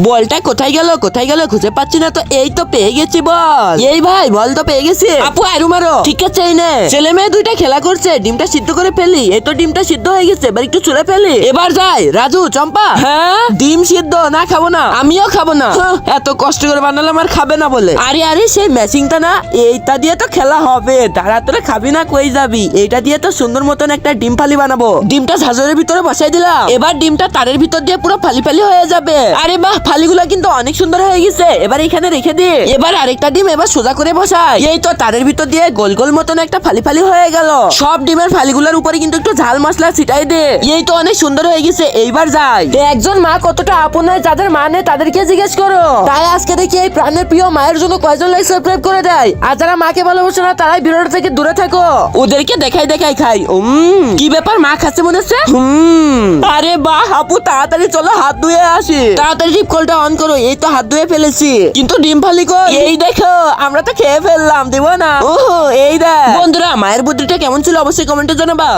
বলটা কোথায় গেল খুঁজে পাচ্ছি না তো। এই তো পেয়ে গেছি বল। এই ভাই বল তো পেয়ে গেছি। আপু আরু মারো। ঠিক আছে এই নে। ছেলে মেয়ে দুইটা খেলা করছে, ডিমটা সিদ্ধ করে ফেলি। এই তো ডিমটা সিদ্ধ হয়ে গেছে, এবার একটু চুলে ফেলি। এবার যাই রাজু চম্পা। হ্যাঁ ডিম সিদ্ধ না খাবো না, আমিও খাবো না। এত কষ্ট করে বানালাম আর খাবে না বলে। আরে আরে সেই ম্যাচিংটা না, এইটা দিয়ে তো খেলা হবে। তারা তোরা খাবি না কই যাবি। এইটা দিয়ে তো সুন্দর মতন একটা ডিম ফালি বানাবো। ডিমটা ঝাঁঝরের ভিতরে বসাই দিলাম, এবার ডিমটা তারের ভিতর দিয়ে পুরো ফালি ফালি হয়ে যাবে। আরে বাহ ফালিগুলা কিন্তু অনেক সুন্দর হয়ে গেছে। এবার এখানে রেখে দি। এবার আরেকটা ডিম এবার সোজা করে বসাই। এই তো তারের ভিতর দিয়ে গোল গোল মতন একটা ফালি ফালি হয়ে গেল। সব ডিমের ফালিগুলোর উপরে কিন্তু একটু ঝাল মশলা ছিটাই দে। এই তো অনেক সুন্দর হয়ে গেছে। এইবার যাই। একজন মা কতটা আপন হয়, যাদের মা নেই তাদেরকে জিজ্ঞেস করো। তাই আজকে দেখি এই প্রাণের প্রিয় মায়ের জন্য কয়জন লাইক সাবস্ক্রাইব করে দেয়। আর যারা মাকে ভালোবাসে না তারাই ভিডিওটা থেকে দূরে থাকো। ওদেরকে দেখাই দেখাই খাই। কি ব্যাপার মা খাচ্ছে মনে হচ্ছে। আরে বাহ আপু তাড়াতাড়ি চলো হাত ধুয়ে আসি। তাড়াতাড়ি ডিপ কলটা অন করো। এই তো হাত ধুয়ে ফেলেছি, কিন্তু ডিম ফালি কই। এই দেখো আমরা তো খেয়ে ফেললাম, দেবো না। ওহো এই দেখ। বন্ধুরা মায়ের বুদ্ধিটা কেমন ছিল অবশ্যই কমেন্টে জানাবা।